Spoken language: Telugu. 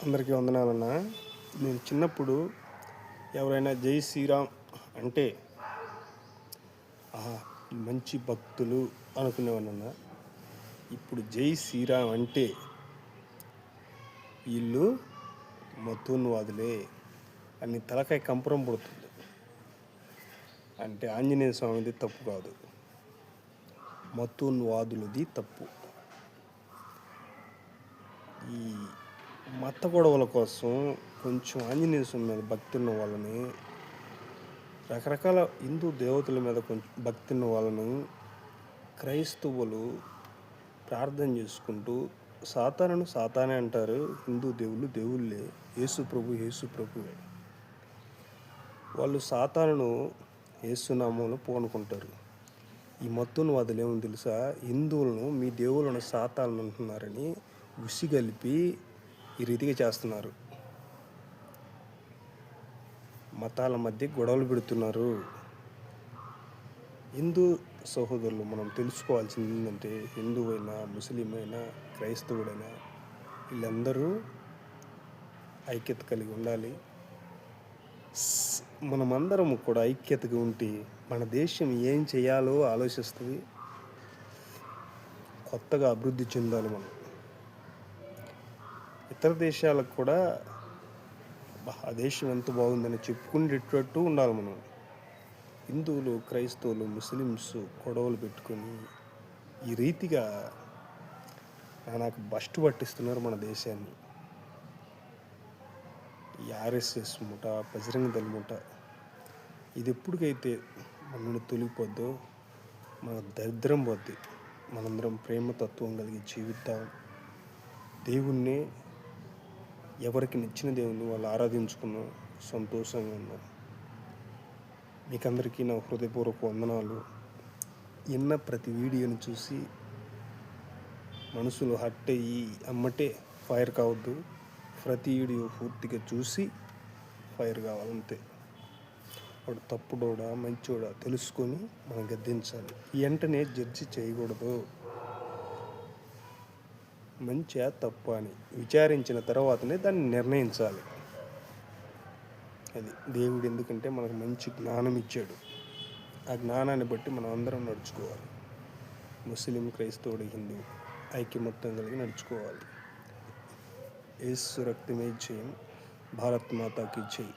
అందరికీ వందనాలన్నా. నేను చిన్నప్పుడు ఎవరైనా జై శ్రీరామ్ అంటే ఆహా, మంచి భక్తులు అనుకునేవాడినన్నా. ఇప్పుడు జై శ్రీరామ్ అంటే వీళ్ళు మతోన్వాదులే అని తలకాయ కంపరం పుడుతుంది. అంటే ఆంజనేయ స్వామిది తప్పు కాదు, మతోన్వాదులది తప్పు. ఈ మత గొడవల కోసం కొంచెం ఆంజనేయ స్వామి మీద భక్తి ఉన్న వాళ్ళని, రకరకాల హిందూ దేవతల మీద కొంచెం భక్తి ఉన్న వాళ్ళని క్రైస్తవులు ప్రార్థన చేసుకుంటూ సాతానును సాతానే అంటారు, హిందూ దేవుళ్ళు దేవుళ్ళే, యేసు ప్రభువే. వాళ్ళు సాతానును యేసునామంలో పూనుకుంటారు. ఈ మత్తోన్వాదులు ఏమో తెలుసా, హిందువులను మీ దేవుళ్ళను సాతాను అంటున్నారని ఉసిగలిపి ఈ రీతిగా చేస్తున్నారు. మతాల మధ్య గొడవలు పెడుతున్నారు. హిందూ సహోదరులు మనం తెలుసుకోవాల్సింది ఏంటంటే, హిందువైనా ముస్లిం అయినా క్రైస్తవుడైనా వీళ్ళందరూ ఐక్యత కలిగి ఉండాలి. మనమందరం కూడా ఐక్యతగా ఉంటే మన దేశం ఏం చేయాలో ఆలోచిస్తుంది. కొత్తగా అభివృద్ధి చెందాలి. మనం ఇతర దేశాలకు కూడా ఆ దేశం ఎంత బాగుందని చెప్పుకునేటట్టు ఉండాలి. మనం హిందువులు క్రైస్తవులు ముస్లిమ్స్ గొడవలు పెట్టుకొని ఈ రీతిగా నాకు బస్టు పట్టిస్తున్నారు మన దేశాన్ని. ఈ ఆర్ఎస్ఎస్ ముఠ, బజరంగ దళ ముఠ, ఇది ఎప్పటికైతే మన నుండి తొలగిపోద్దో మన దరిద్రం పోద్ది. మనందరం ప్రేమతత్వం కలిగి జీవిద్దాం. దేవుణ్ణి ఎవరికి నచ్చిన దేవుణ్ణి వాళ్ళు ఆరాధించుకున్నాం, సంతోషంగా ఉన్నాం. మీకందరికీ నా హృదయపూర్వక వందనాలు. ప్రతి వీడియోని చూసి మనసులో హట్ అయ్యి అమ్మటే ఫైర్ కావద్దు. ప్రతి వీడియో పూర్తిగా చూసి ఫైర్ కావాలంతే. వాడు తప్పుడోడా మంచోడా తెలుసుకొని మనం గద్దించాలి. వెంటనే జడ్జి చేయకూడదు. మంచిగా తప్పు అని విచారించిన తర్వాతనే దాన్ని నిర్ణయించాలి. అది దేవుడు ఎందుకంటే మనకు మంచి జ్ఞానం ఇచ్చాడు. ఆ జ్ఞానాన్ని బట్టి మనం అందరం నడుచుకోవాలి. ముస్లిం, క్రైస్తవుడు, హిందూ ఐక్యమత్యం కలిగి నడుచుకోవాలి. యేసు రక్తమే జయం. భారత్ మాతాకి జై.